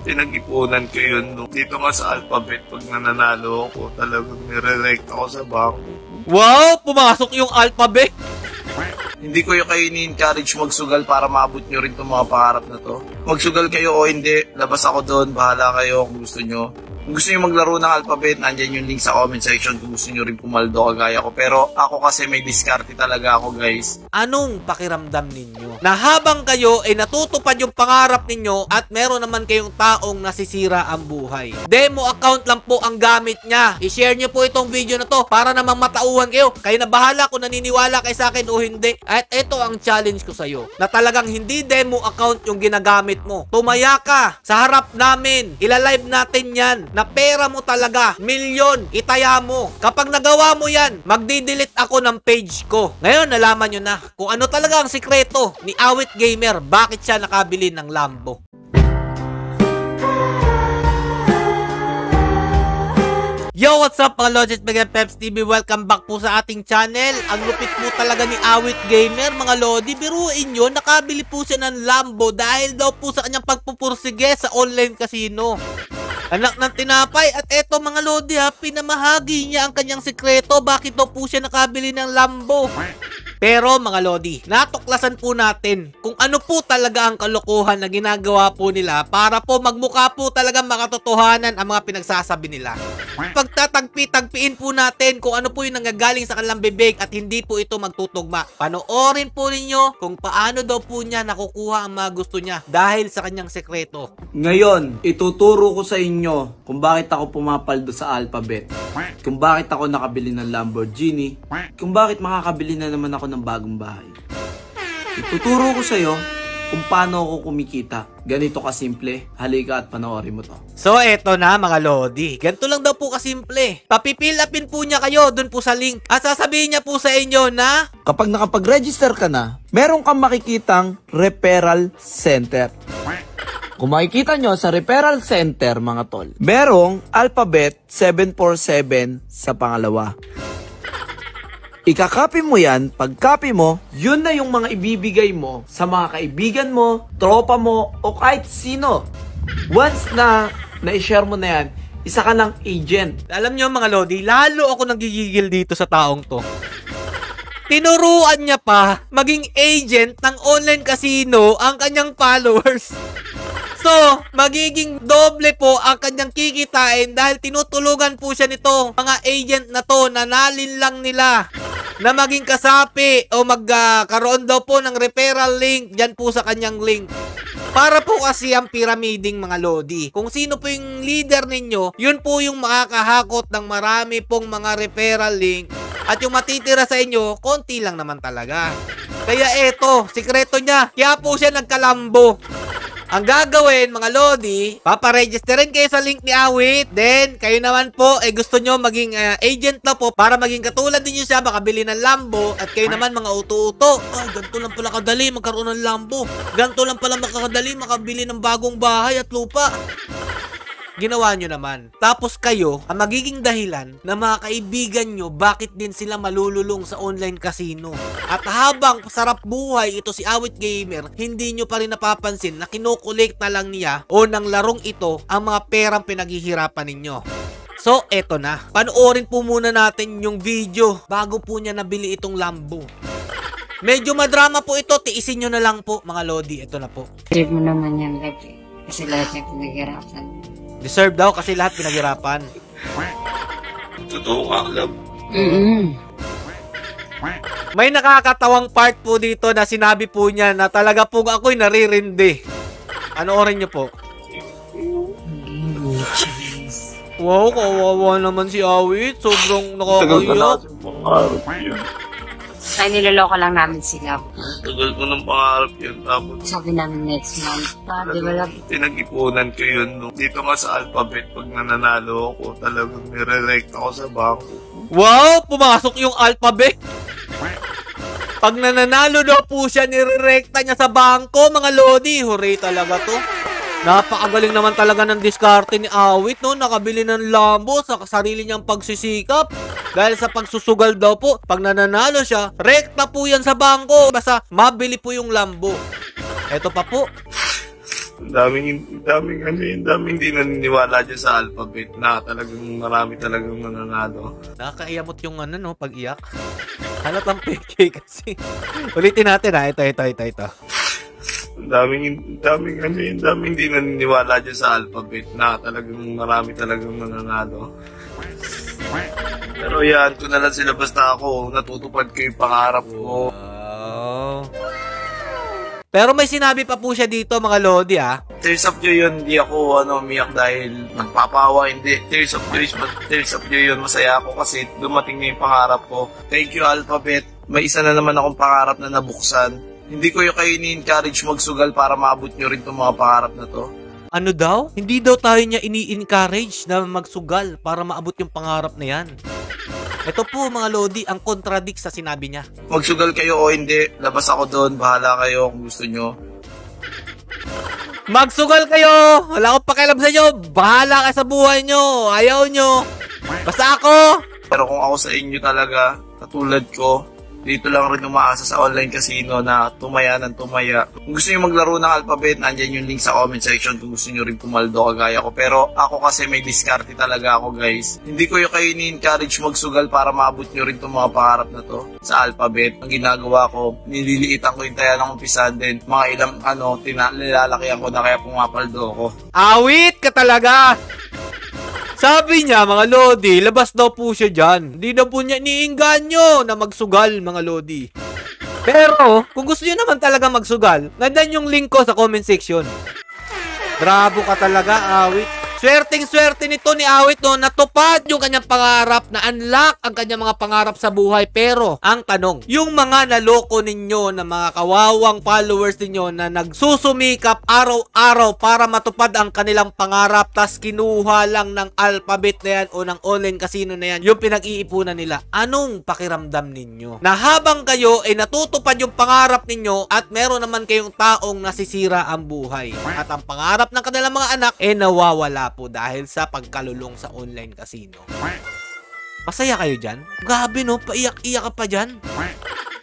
Pinag-ipunan ko yun. No? Dito nga sa Alphabet, pag nananalo ako, talagang nire-rect ako sa bangko. Wow! Pumasok yung Alphabet! Hindi ko yung kayo ni-encourage magsugal para maabot nyo rin itong mga pangarap na to. Magsugal kayo o hindi, labas ako doon, bahala kayo kung gusto nyo. Kung gusto nyo maglaro ng Alphabet, andyan yung link sa comment section kung gusto nyo rin pumaldo kagaya ko. Pero ako kasi may diskarte talaga ako, guys. Anong pakiramdam ninyo na habang kayo ay natutupad yung pangarap ninyo at meron naman kayong taong nasisira ang buhay? Demo account lang po ang gamit niya. I-share nyo po itong video na to para namang matauhan kayo. Kayo na bahala kung naniniwala kayo sa akin o hindi. At ito ang challenge ko sa'yo, na talagang hindi demo account yung ginagamit mo. Tumaya ka sa harap namin. Ilalive natin yan. Na pera mo talaga, milyon, itaya mo. Kapag nagawa mo yan, magdi-delete ako ng page ko. Ngayon, nalaman nyo na kung ano talaga ang sikreto ni Awit Gamer, bakit siya nakabili ng Lambo. Yo, what's up mga Lodges, mga Peps TV? Welcome back po sa ating channel. Ang lupit po talaga ni Awit Gamer, mga Lodi. Biruin nyo, nakabili po siya ng Lambo dahil daw po sa kanyang pagpupursige sa online casino. Anak ng tinapay. At eto mga Lodi ha, pinamahagi niya ang kanyang sikreto bakit daw po siya nakabili ng Lambo. Pero mga Lodi, natuklasan po natin kung ano po talaga ang kalokohan na ginagawa po nila para po magmukha po talaga makatotohanan ang mga pinagsasabi nila. Pagtatagpi-tagpiin po natin kung ano po yung nanggagaling sa kanilang bibig at hindi po ito magtutugma. Panoorin po ninyo kung paano daw po niya nakukuha ang mga gusto niya dahil sa kanyang sekreto. Ngayon, ituturo ko sa inyo kung bakit ako pumapaldo sa Alphabet, kung bakit ako nakabili ng Lamborghini, kung bakit makakabili na naman ako ng bagong bahay. Ituturo ko sa iyo kung paano ako kumikita. Ganito kasimple. Halika at panoorin mo to. So, eto na mga Lodi. Ganito lang daw po kasimple. Papipilapin po niya kayo dun po sa link. At sasabihin niya po sa inyo na kapag nakapag-register ka na, meron kang makikitang referral center. Kung makikita nyo sa referral center mga tol, merong Alphabet 747 sa pangalawa. Ika-copy mo yan, pag-copy mo, yun na yung mga ibibigay mo sa mga kaibigan mo, tropa mo, o kahit sino. Once na na-share mo na yan, isa ka ng agent. Alam nyo mga Lodi, lalo ako nagigigil dito sa taong to. Tinuruan niya pa maging agent ng online casino ang kanyang followers. So, magiging doble po ang kanyang kikitain dahil tinutulugan po siya nito. Mga agent na to, nanalin lang nila na maging kasapi o magkaroon daw po ng referral link dyan po sa kanyang link. Para po kasi ang pyramiding mga Lodi. Kung sino po yung leader ninyo, yun po yung makakahakot ng marami pong mga referral link. At yung matitira sa inyo, konti lang naman talaga. Kaya eto, sikreto niya. Kaya po siya nagkalambo. Ang gagawin mga Lodi, paparegisterin kayo sa link ni Awit. Then, kayo naman po, gusto nyo maging agent na po para maging katulad ninyo siya, makabili ng Lambo. At kayo naman mga uto-uto. Ganito lang pala kadali magkaroon ng Lambo. Ganito lang pala makakadali makabili ng bagong bahay at lupa. Ginawa nyo naman. Tapos kayo, ang magiging dahilan na mga kaibigan nyo bakit din sila malululong sa online casino. At habang sarap buhay ito si Awit Gamer, hindi nyo pa rin napapansin na kinukulik na lang niya o ng larong ito ang mga perang pinaghihirapan ninyo. So, eto na. Panoorin po muna natin yung video bago po niya nabili itong Lambo. Medyo madrama po ito. Tiisin nyo na lang po mga Lodi. Ito na po. Deserve mo naman yan, Lepe. Kasi lahat yung pinaghirapan. Deserve daw kasi lahat pinaghirapan. Totoo ka, love. May nakakatawang part po dito na sinabi po niya na talaga po ako'y naririndi. Anoorin niyo po. Wow, kawawa naman si Awit. Sobrang nakakaiyak. Ay, niloloko lang namin sila. Tagal ko ng pangarap yun. Tapos Sabi namin next month. Di ba lang? pinag-ipunan ko yun. No? Dito nga sa Alphabet, pag nananalo ako, talagang nire-rect ako sa bangko. Wow, pumasok yung Alphabet. Pag nananalo daw po siya, nire-recta niya sa bangko, mga Lodi. Hooray talaga to. Napakagaling naman talaga ng diskarte ni Awit, no? Nakabili ng Lambo sa sarili niyang pagsisikap. Dahil sa pagsusugal daw po, pag nananalo siya, rekta po yan sa bangko. Basta mabili po yung Lambo. Eto pa po. daming hindi naniniwala dyan sa Alphabet na talagang marami talagang mananalo. Nakakaiyamot yung pag-iyak. Halatang peke kasi. Ulitin natin ha. Ito. Daming hindi naniniwala dyan sa Alphabet na talagang marami talagang mananalo. Pero yan, kung na lang sila basta ako, natutupad ko yung pangarap ko. Wow. Pero may sinabi pa po siya dito mga Lodi Tears of joy yun, hindi ako umiyak dahil nagpapawa, hindi. Tears of joy yun, masaya ako kasi dumating na yung pangarap ko. Thank you Alphabet, may isa na naman akong pangarap na nabuksan. Hindi ko yung kayo ni-encourage magsugal para maabot nyo rin itong mga pangarap na to. Ano daw? Hindi daw tayo niya ini-encourage na magsugal para maabot yung pangarap na yan. Ito po mga Lodi, ang contradict sa sinabi niya. Magsugal kayo o hindi, labas ako doon, bahala kayo kung gusto nyo. Magsugal kayo! Wala akong pakialam sa inyo! Bahala ka sa buhay nyo! Ayaw nyo! Basta ako! Pero kung ako sa inyo talaga, katulad ko, dito lang rin umaasa sa online casino na tumaya ng tumaya. Kung gusto nyo maglaro ng Alphabet, nandyan yung link sa comment section kung gusto nyo rin pumaldo kagaya ko. Pero ako kasi may diskarte talaga ako guys. Hindi ko yung kayo ni-encourage magsugal para maabot nyo rin itong mga pangarap na to sa Alphabet. Ang ginagawa ko, nililiitan ko yung taya ng umpisan din. Mga ilang nilalalakihan ko na kaya pumapaldo ako. Awit ka talaga! Sabi niya, mga Lodi, labas daw po siya dyan. Hindi daw po niya iniinganyo na magsugal, mga Lodi. Pero, kung gusto niyo naman talaga magsugal, nandan yung link ko sa comment section. Bravo ka talaga, Awit. Swerteng-swerte nito ni Awit natupad yung kanyang pangarap, na unlock ang kanyang mga pangarap sa buhay. Pero, ang tanong, yung mga naloko ninyo na mga kawawang followers ninyo na nagsusumikap araw-araw para matupad ang kanilang pangarap, tas kinuha lang ng Alphabet na yan o ng online casino na yan, yung pinag-iipunan nila, anong pakiramdam ninyo? Na habang kayo ay natutupad yung pangarap ninyo at meron naman kayong taong nasisira ang buhay. At ang pangarap ng kanilang mga anak nawawala po dahil sa pagkalulong sa online casino. Masaya kayo dyan? Gabi paiyak-iyak ka pa dyan.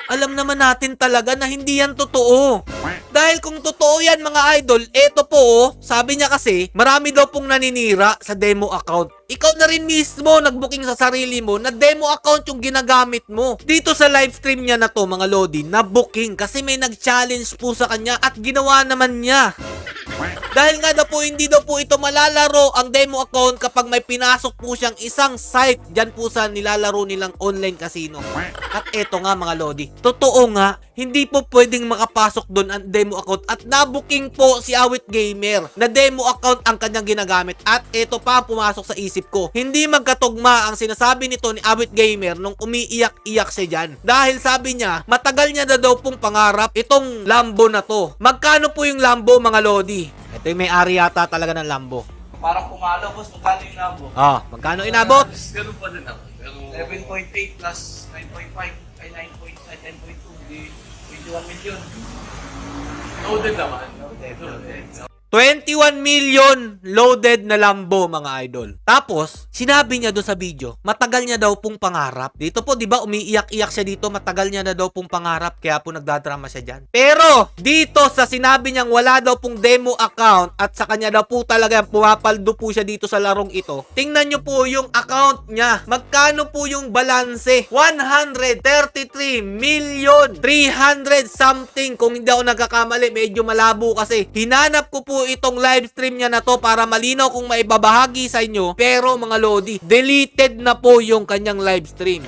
Alam naman natin talaga na hindi yan totoo. Dahil kung totoo yan mga idol, eto po sabi niya kasi, marami daw pong naninira sa demo account. Ikaw na rin mismo nagbooking sa sarili mo na demo account yung ginagamit mo. Dito sa live stream niya na to mga Lodi, na booking kasi may nag-challenge po sa kanya at ginawa naman niya. Dahil nga daw po, hindi daw po ito malalaro ang demo account kapag may pinasok po siyang isang site dyan po sa nilalaro nilang online casino. At eto nga mga Lodi, totoo nga, hindi po pwedeng makapasok doon ang demo account at nabooking po si Awit Gamer na demo account ang kanyang ginagamit. At eto pa ang pumasok sa isip ko, hindi magkatugma ang sinasabi nito ni Awit Gamer nung umiiyak-iyak siya dyan. Dahil sabi niya, matagal niya na daw pong pangarap itong Lambo na to. Magkano po yung Lambo mga Lodi? Ito yung may-ari yata talaga ng Lambo. Parang pumalo, boss, magkano yung inabot? Magkano inabot? Ganun pa din ako. 11.8 plus 9.5 ay 10.2, di 21 million. Loaded naman. Loaded. 21 million loaded na Lambo mga idol. Tapos, sinabi niya doon sa video, matagal niya daw pong pangarap. Dito po, di ba, umiiyak-iyak siya dito, matagal niya na daw pong pangarap, kaya po nagdadrama siya dyan. Pero, dito sa sinabi niyang wala daw pong demo account at sa kanya daw po talaga pumapaldo po siya dito sa larong ito. Tingnan niyo po yung account niya. Magkano po yung balanse? 133 million 300 something. Kung hindi ako nagkakamali, medyo malabo kasi. Hinanap ko po itong live stream niya na to para malinaw kung maibabahagi sa inyo. Pero mga Lodi, deleted na po yung kanyang live stream.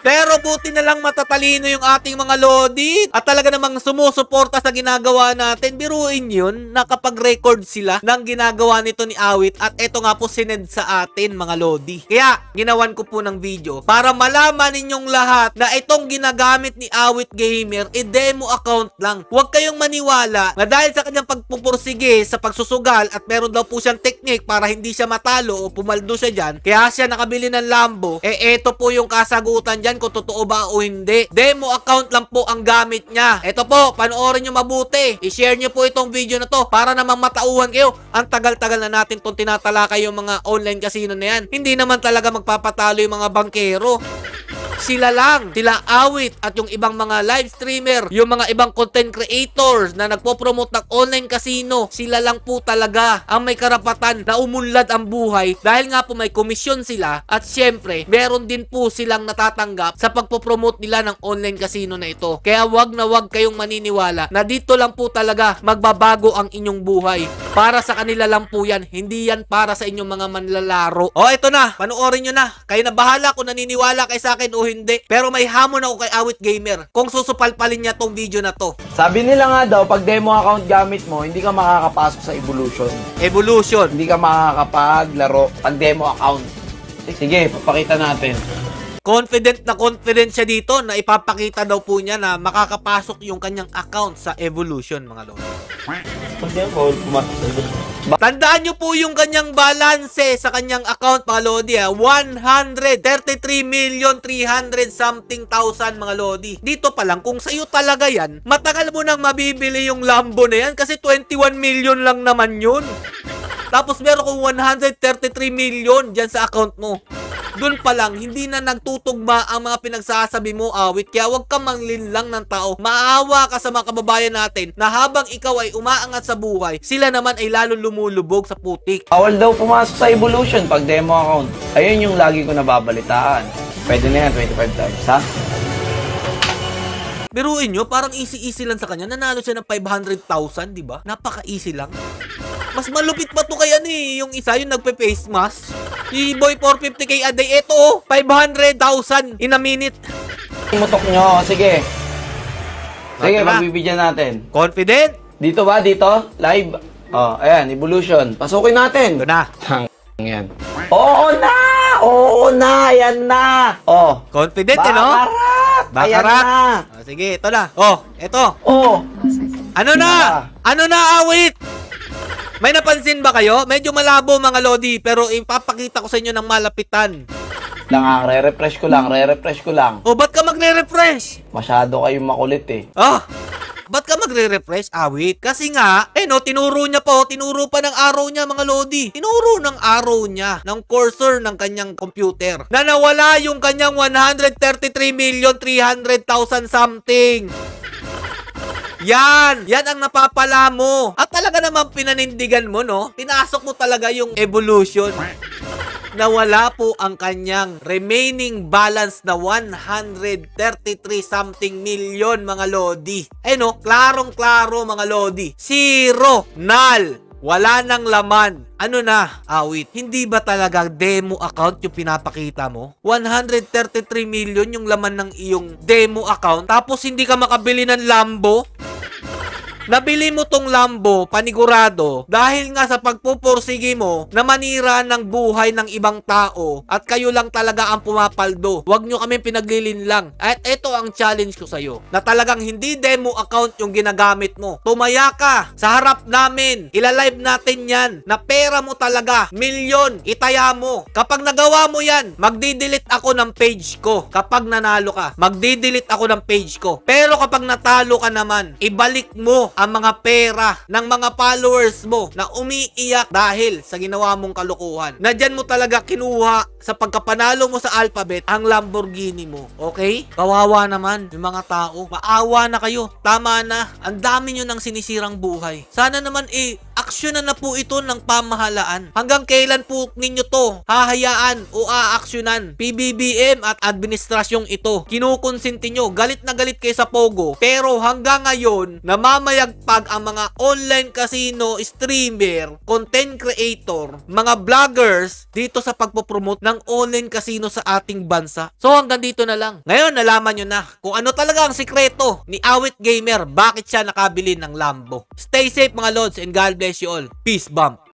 Pero buti na lang matatalino yung ating mga Lodi at talaga namang sumusuporta sa ginagawa natin. Biruin yun na kapag record sila ng ginagawa nito ni Awit at eto nga po sinend sa atin mga Lodi. Kaya ginawan ko po ng video para malaman ninyong lahat na itong ginagamit ni Awit Gamer demo account lang. Huwag kayong maniwala na dahil sa kanyang pagpupursige sa pagsusugal at meron daw po siyang technique para hindi siya matalo o pumaldo siya dyan, kaya siya nakabili ng Lambo. Eto po yung kasagutan dyan kung totoo ba o hindi. Demo account lang po ang gamit niya. Ito po, panoorin nyo mabuti. I-share nyo po itong video na to para namang matauhan kayo. Ang tagal-tagal na natin itong tinatalakay yung mga online casino na yan. Hindi naman talaga magpapatalo yung mga bankero. Sila lang, sila Awit at yung ibang mga live streamer, yung mga ibang content creators na nagpo-promote ng online casino, sila lang po talaga ang may karapatan na umunlad ang buhay dahil nga po may komisyon sila at syempre, meron din po silang natatanggap sa pagpo-promote nila ng online casino na ito. Kaya wag na wag kayong maniniwala na dito lang po talaga magbabago ang inyong buhay. Para sa kanila lang po yan, hindi yan para sa inyong mga manlalaro. O, ito na, panoorin nyo na. Kayo na bahala kung naniniwala kay sa akin o hindi. Pero may hamon ako kay Awit Gamer kung susupalpalin niya tong video na to. Sabi nila nga daw, pag demo account gamit mo, hindi ka makakapasok sa Evolution. Evolution. Hindi ka makakapaglaro pag demo account. Sige, papakita natin. Confident siya dito na ipapakita daw po niya na makakapasok yung kanyang account sa Evolution, mga lodi. Tandaan nyo po yung kanyang balance sa kanyang account, mga lodi. 133,300,000 something thousand, mga lodi. Dito pa lang, kung sa'yo talaga yan, matagal mo nang mabibili yung Lambo na yan kasi 21 million lang naman yun. Tapos meron kong 133 million dyan sa account mo. Doon pa lang, hindi na nagtutugma ang mga pinagsasabi mo, Awit. Kaya huwag kang manglinlang ng tao. Maawa ka sa mga kababayan natin na habang ikaw ay umaangat sa buhay, sila naman ay lalo lumulubog sa putik. Bawal daw pumasok sa Evolution pag demo account. Ayun yung lagi ko nababalitaan. Pwede na yan, 25 times, ha? Biruin nyo, parang easy-easy lang sa kanya. Nanalo siya ng 500,000, di ba? Napaka-easy lang. Mas malupit pa to kaya ni yung isa, yung nagpe-face mask. Si Boy 450k a day. Ito, 500,000 in a minute. Mutok nyo, sige. Sige, Baka na. pagbibigyan natin. Confident? Dito ba? Dito? Live? Oh, ayan, Evolution. Pasukin natin. Ito na. Yan. Oo na! Oo na! Yan na! Oh. Confident, no? Bakarat! Ayan Bakarat. na! Sige, ito na. Oh, ito. Oh! Ano na? Ano na, Awit? May napansin ba kayo? Medyo malabo, mga lodi, pero ipapakita ko sa inyo ng malapitan. Re-refresh ko lang, re-refresh ko lang. O, ba't ka magre-refresh? Masyado kayong makulit eh. Ah, ba't ka magre-refresh, Awit? Kasi nga, no, tinuro niya pa, tinuro pa ng arrow niya, mga lodi. Tinuro ng arrow niya, ng cursor ng kanyang computer, na nawala yung kanyang 133,300,000 something. Yan ang napapala mo. At talaga naman pinanindigan mo, no? Pinasok mo talaga yung Evolution. Nawala po ang kanyang remaining balance na 133 something million, mga lodi. No, klarong-klaro, mga lodi. Zero, null. Wala nang laman. Ano na, Awit? Hindi ba talaga demo account yung pinapakita mo? 133 million yung laman ng iyong demo account, tapos hindi ka makabili ng Lambo? Nabili mo tong Lambo, panigurado, dahil nga sa pagpupursige mo na manira ng buhay ng ibang tao at kayo lang talaga ang pumapaldo. Huwag nyo kami pinaglilinlang. At ito ang challenge ko sa'yo, na talagang hindi demo account yung ginagamit mo. Tumaya ka sa harap namin. Ilalive natin yan na pera mo talaga. Milyon. Itaya mo. Kapag nagawa mo yan, magdidelete ako ng page ko. Kapag nanalo ka, magdidelete ako ng page ko. Pero kapag natalo ka naman, ibalik mo ang mga pera ng mga followers mo na umiiyak dahil sa ginawa mong kalukuhan. Na dyan mo talaga kinuha sa pagkapanalo mo sa Alphabet ang Lamborghini mo. Okay? Kawawa naman yung mga tao. Maawa na kayo. Tama na. Ang dami nyo ng sinisirang buhay. Sana naman aksyonan na po ito ng pamahalaan. Hanggang kailan po ninyo to hahayaan o aaksyonan? PBBM at administrasyong ito, kinukonsinti nyo. Galit na galit kayo sa Pogo. Pero hanggang ngayon, namamayagpag ang mga online casino streamer, content creator, mga vloggers dito sa pagpopromote ng online casino sa ating bansa. So hanggang dito na lang. Ngayon, nalaman nyo na kung ano talaga ang sikreto ni Awit Gamer, bakit siya nakabili ng Lambo. Stay safe, mga lods, and God bless you all. Peace, bump.